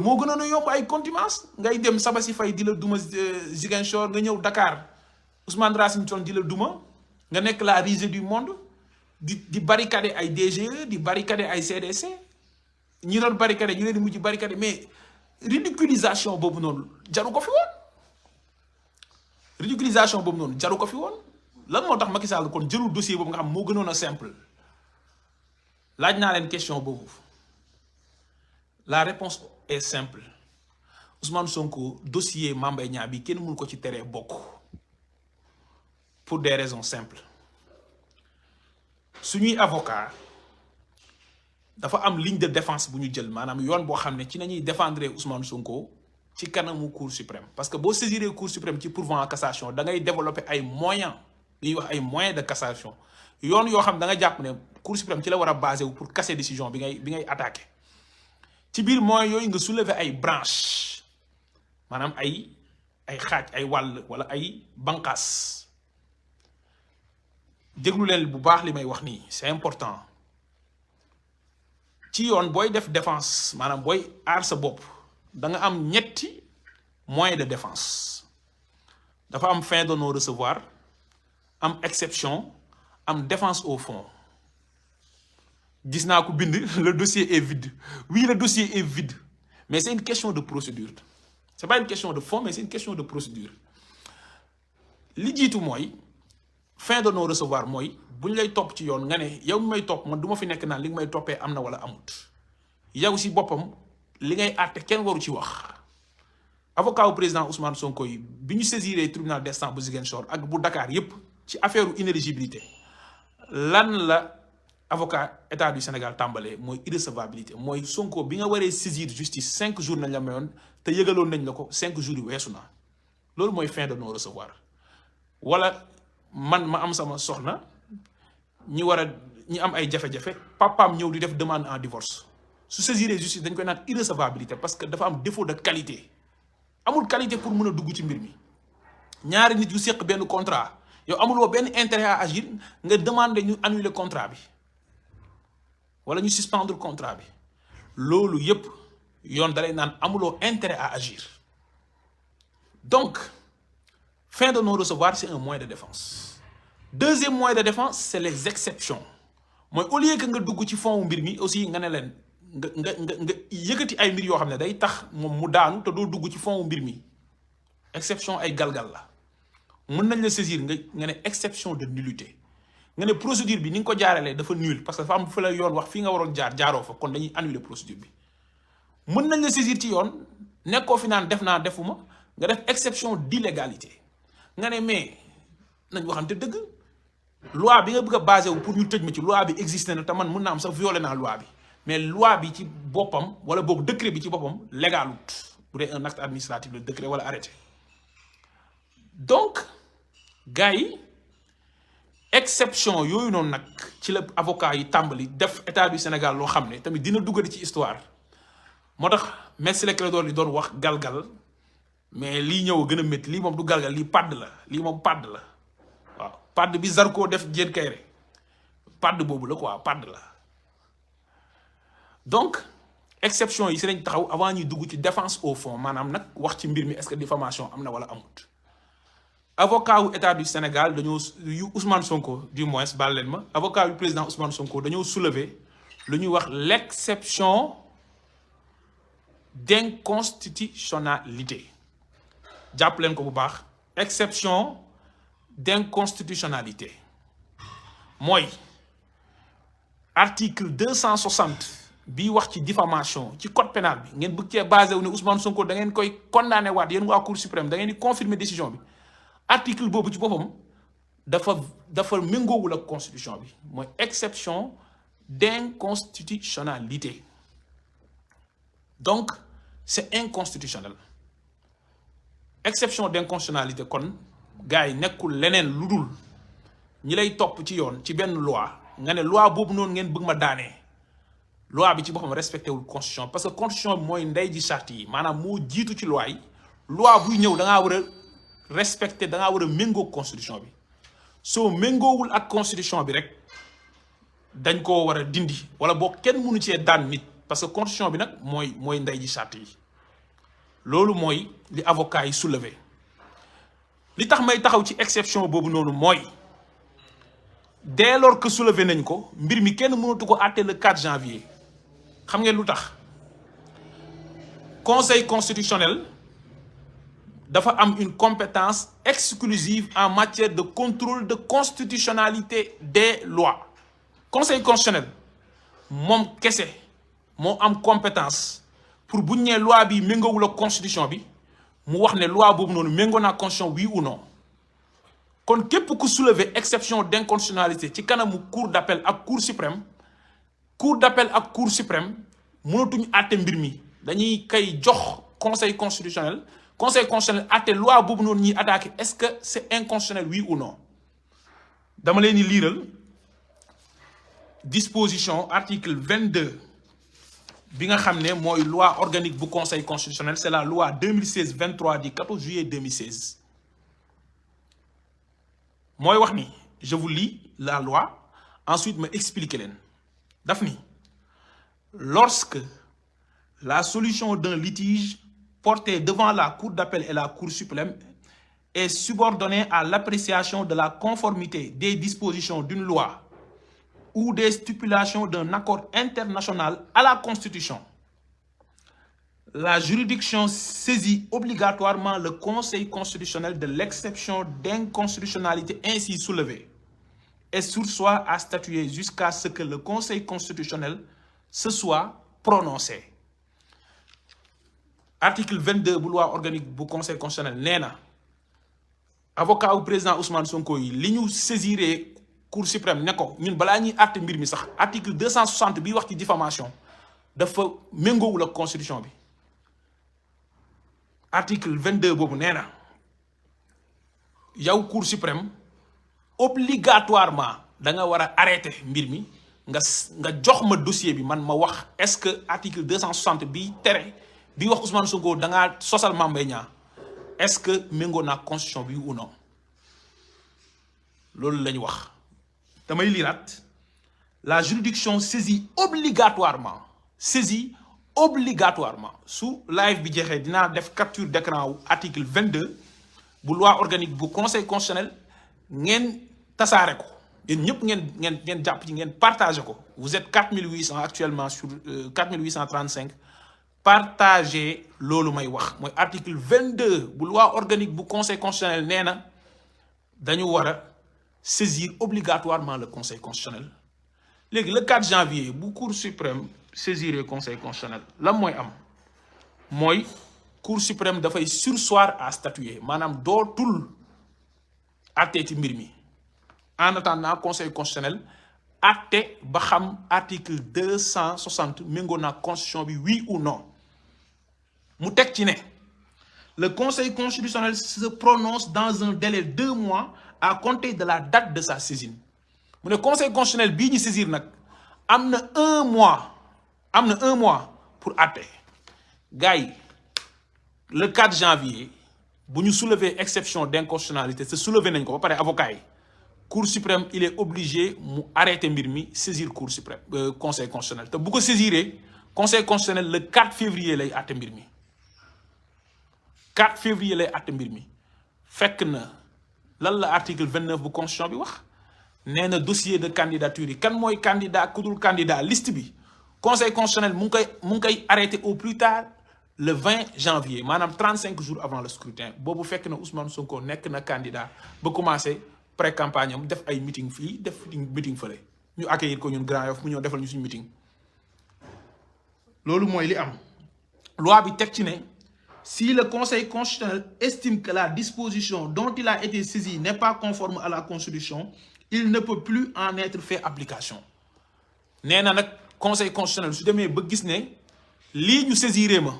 moo gënoon a yomb ay contumace ngay dem Sabassi Faye di la duma Ziguinchor nga ñëw Dakar Ousmane Racine Thion di la duma nga nekk la risée du monde di barricader ay DGE di barricader ay CDC ñi doon barricader ñu leen di mujj barricader mais ridiculisation boobu noonu jaru ko fi woon ridiculisation boobu noonu jaru ko fi woon lan moo tax Macky Sall kon jëlul dossier boobu nga xam moo gënoon a simple laaj naa leen question boobu la réponse est simple Ousmane Sonko dossier Mame Mbaye Niang bi kenn mënu ko ci teree bokk pour des raisons simples suñuy avocat dafa am ligne de défense bu ñu jël maanaam yoon boo xam ne ci nañuy défendre Ousmane Sonko ci kanamu Cour suprême parce que boo saisiree Cour suprême ci pourvoi en cassation da ngay développer ay moyens li ñuy wax ay moyens de cassation yoon yoo xam da nga jàpp ne Cour suprême ci la war a basé wu pour casser décision bi ngay attaqué ci biir moyens yooyu nga soulever ay branches maanaam ay xaaj ay wàll wala ay banqaas déglu leen bu baax li may wax nii c'est important ci yoon booy def défense maanaam booy aar sa bopp da nga am ñetti moyens de défense dafa am fin de non recevoir am exception am défense au fond gis naa ko bind le dossier est vide oui le dossier est vide mais c'est une question de procédure c'est pas une question de fond mais c'est une question de procédure li jiitu mooy fin de non recevoir mooy bu ñu lay topp ci yoon nga ne yow mi may topp man du ma fi nekk naan li nga may toppee am na wala amut yow si boppam li ngay àtte kenn waru ci wax avocat wu président Ousmane Sonko yi bi ñu saisiré tribunal d'instance bu Ziguinchor ak bu Dakar yépp ci affaire inéligibilité lan la avocat état du Sénégal tàmbalee mooy irrecevabilité mooy Sonko bi nga waree saisir justice 5 jours nañ la mayoon te yëgaloon nañ la ko 5 jours yi weesu na loolu mooy fin de non recevoir wala man ma am sama soxna ñi am ay jafe-jafe papaam ñëw di def demande en divorce su saisiré justice dañ koy naan irrecevabilité parce que dafa am défaut de qualité amul qualité pour mën a dugg ci mbir mi ñaari nit yu seq benn contrat yow amuloo benn intérêt à agir nga demander ñu annuler contrat bi wala ñu suspendre contrat bi loolu yépp yoon dalay naan amuloo intérêt à agir donc fin de non recevoir c'est un moyen de défense deuxième moyen de défense c'est les exceptions mooy au lieu que nga dugg ci fond mbir mi aussi nga ne leen nga yëkkati ay mbir yoo xam ne day tax moom mu daanu te doo dugg ci fond mbir mi exception ay galgal la mën nañ la saisir nga ne exception de nullité nga ne procédure bi ni nga ko jaaralee dafa nul parce que dafa am fa la yoon wax fii nga waroon jaaroo fa kon dañuy annuler procédure bi mën nañ la saisir ci yoon nekkoo fi naan def naa defuma nga def exception d'illégalité nga ne mais nañ waxante dëgg loi bi nga bëgg a basé wu pour ñu tëj ma ci loi bi existé na te man mën naa am sax violé naa loi bi mais loi bi ci boppam wala boog décret bi ci boppam légalut bu dee un acte administratif le décret wala arrêté donc gars yi exception yooyu noonu nag ci la avocat yi tàmbali def état du Sénégal loo xam ne tamit dina duggati ci histoire moo tax Maître Ciré Clédor Ly doon wax galgal mais lii ñëw gën a métti lii moom du galgal lii padd la lii moom padd la waaw padd bi Zarko def Diène Kaïré padd boobu la quoi padd la donc exception yi si lañ taxaw avant ñuy dugg ci défense au fond maanaam nag wax ci mbir mi est-ce que diffamation am na wala amut avocat wu état du Sénégal dañoo yu Ousmane Sonko du moins baal leen ma avocat yu président Ousmane Sonko dañoo soulever lu ñuy wax l'exception d'inconstitutionnalité jàpp leen ko bu baax exception d'inconstitutionnalité mooy article 260 bii wax ci diffamation ci code pénal bi ngeen bëgg cee basé wu ne Ousmane Sonko da ngeen koy condamné waat yéen waa Cour suprême da ngeen di confirmer décision bi article boobu ci boppam dafa méngoowul ak constitution bi mooy exception d'inconstitutionnalité donc c'est inconstitutionnel exception d'inconstitutionnalité kon gars yi nekkul leneen lu dul ñi lay topp ci yoon ci benn loi nga ne loi boobu noonu ngeen bëgg ma daanee loi bi ci boppam respecté wul constitution parce que constitution bi mooy ndey ji charte yi maanaam moo jiitu ci loi yi loi buy ñëw da ngaa war a respecté da ngaa war a méngoo constitution bi soo méngoowul ak constitution bi rek dañ koo war a dindi wala boo kenn mënu cee daan nit parce que constitution bi nag mooy ndey ji charte yi loolu mooy li avocat yi soulevé li tax may taxaw ci exception boobu noonu mooy dès lors que soulevé nañ ko mbir mi kenn mënatu ko àtte le 4 janvier xam ngeen lu tax conseil constitutionnel dafa am une compétence exclusive en matière de contrôle de constitutionnalité des lois conseil constitutionnel moom kese moo am compétence pour bu ñu nee loi bi méngoowul ak constitution bi mu wax ne loi boobu noonu méngoo naa constitution oui ou non kon képp ku soulever exception d'inconstitutionnalité ci kanamu cour d'appel ak cour suprême mënatuñu àtte mbir mi dañuy kay jox conseil constitutionnel àtte loi boobu noonu ñuy attaqué est-ce que c'est inconstitutionnel oui ou non dama leen di liiral disposition article 22 bi nga xam ne mooy loi organique bu conseil constitutionnel c'est la loi 2016-23 du 14 juillet 2016 mooy wax ni je vous lis la loi ensuite ma expliquer leen daf ni lorsque la solution d'un litige porté devant la cour d'appel et la cour suprême est subordonnée à l'appréciation de la conformité des dispositions d'une loi ou des stipulations d'un accord international à la Constitution, la juridiction saisit obligatoirement le Conseil constitutionnel de l'exception d'inconstitutionnalité ainsi soulevée et sursoit à statuer jusqu'à ce que le Conseil constitutionnel se soit prononcé. Article 22 bu loi organique bu Conseil constitutionnel nee na avocat wu président Ousmane Sonko yi li ñu saisiré Cour suprême ne ko ñun balaa ñuy àtte mbir mi sax article 260 bi wax ci diffamation dafa méngoowul ak constitution bi article 22 boobu nee na yow Cour suprême obligatoirement da nga war a arrêter mbir mi nga jox ma dossier bi man ma wax est-ce que article 260 bi tere bi wax Ousmane Sonko da ngaa sosal Mame Mbaye Niang est-ce que méngoo naa constitution bi ou non loolu la ñu wax. damay liraat la juridiction saisit obligatoirement su live bi jeexee dinaa def capture d'écran wu article 22 bu loi organique bu conseil constitutionnel ngeen tasaare ko yéen ñëpp ngeen jàpp ci ngeen partagé ko vous êtes 4800 actuellement sur 4835 partagé loolu may wax mooy article 22 bu loi organique bu conseil constitutionnel nee na dañu war a saisir obligatoirement le conseil constitutionnel léegi le 4 janvier bu cour suprême saisir conseil constitutionnel lan mooy am mooy cour suprême dafay surseoir à statuer maanaam dootul àtte ci mbir mi en attendant conseil constitutionnel àtte ba xam article 260 méngoo na constitution bi oui ou non mu teg ci ne le conseil constitutionnel se prononce dans un délai de 2 mois à compter de la date de sa saisine mu ne conseil constitutionnel bii ñu saisir nag am na 1 mois pour àtte gars yi le 4 janvier bu ñu soulever exception d'inconstitutionnalité te soulever nañ ko ba pare avocat yi cour suprême il est obligé mu arrêter mbir mi saisir cour suprême conseil constitutionnel te bu ko saisiree conseil constitutionnel le 4 février lay àtte mbir mi 4 février lay àtte mbir mi fekk na lan la article 29 bu constitution bi wax nee na dossier de candidature yi kan mooy candidat ku dul candidat liste bi conseil constitutionnel mu ngi koy arrêté au plus tard le 20 janvier maanaam 35 jours avant le scrutin boobu fekk na Ousmane Sonko nekk na candidat ba commencé pré-campagne am def ay meeting fii def meeting fële ñu accueillir ko ñun Grand Yoff mu ñëw defal ñu suñu meeting loolu mooy li am loi bi teg ci ne si le Conseil constitutionnel estime que la disposition dont il a été saisi n'est pas conforme à la Constitution, il ne peut plus en être fait application. nee na nag Conseil constitutionnel su demee ba gis ne lii ñu saisiré ma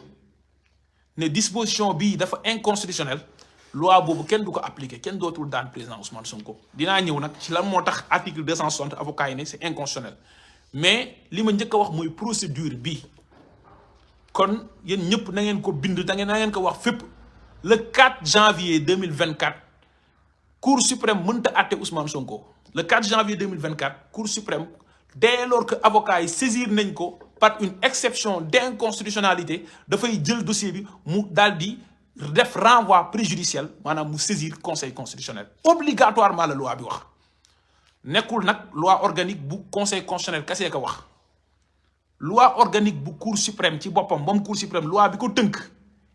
ne disposition bii dafa inconstitutionnel loi boobu kenn du ko appliquer kenn dootul daan président Ousmane Sonko. dinaa ñëw nag ci lan moo tax article 260 avocat yi ne c'est inconstitutionnel mais li ma njëkk a wax mooy procédure bii. kon yéen ñëpp na ngeen ko bind na ngeen ko wax fépp le 4 janvier 2024 cour suprême mënta àtte Ousmane Sonko le 4 janvier 2024 cour suprême dès lors que avocat yi saisir nañ ko par une exception d'inconstitutionnalité dafay jël dossier bi mu daal di def renvoi préjudiciel maanaam mu saisir conseil constitutionnel obligatoirement la loi bi wax nekkul nag loi organique bu conseil constitutionnel kasee ko wax loi organique bu cour suprême ci boppam moom cour suprême loi bi ko tënk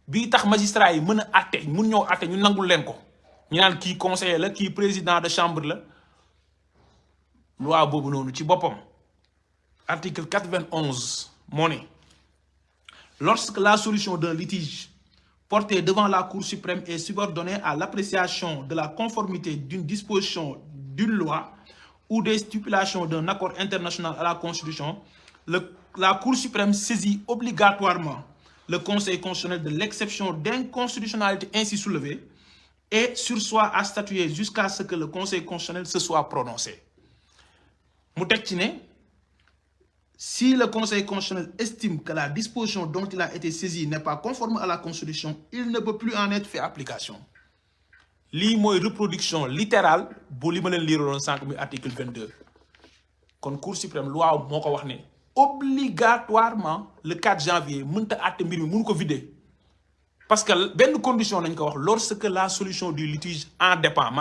bii tax magistrat yi mën a àtte mun ñëw àtte ñu nangul leen ko ñu naan kii conseiller la kii président de chambre la loi boobu noonu ci boppam article 91 moo ne lorsque la solution d'un litige porté devant la Cour suprême est subordonnée à l'appréciation de la conformité d'une disposition d'une loi ou des stipulations d'un accord international à la Constitution, la Cour suprême saisit obligatoirement le Conseil constitutionnel de l'exception d'inconstitutionnalité ainsi soulevée et sursoit à statuer jusqu'à ce que le Conseil constitutionnel se soit prononcé. mu teg ci ne si le Conseil constitutionnel estime que la disposition dont il a été saisi n'est pas conforme à la Constitution, il ne peut plus en être fait application. lii mooy reproduction littérale bu li ma leen liiraloon sànq muy article 22 kon Cour suprême loi moo ko wax ne obligatoirement le 4 janvier mënta àtte mbir mi mënu ko vider parce que benn condition nañ ko wax lorsque la solution du litige en dépend.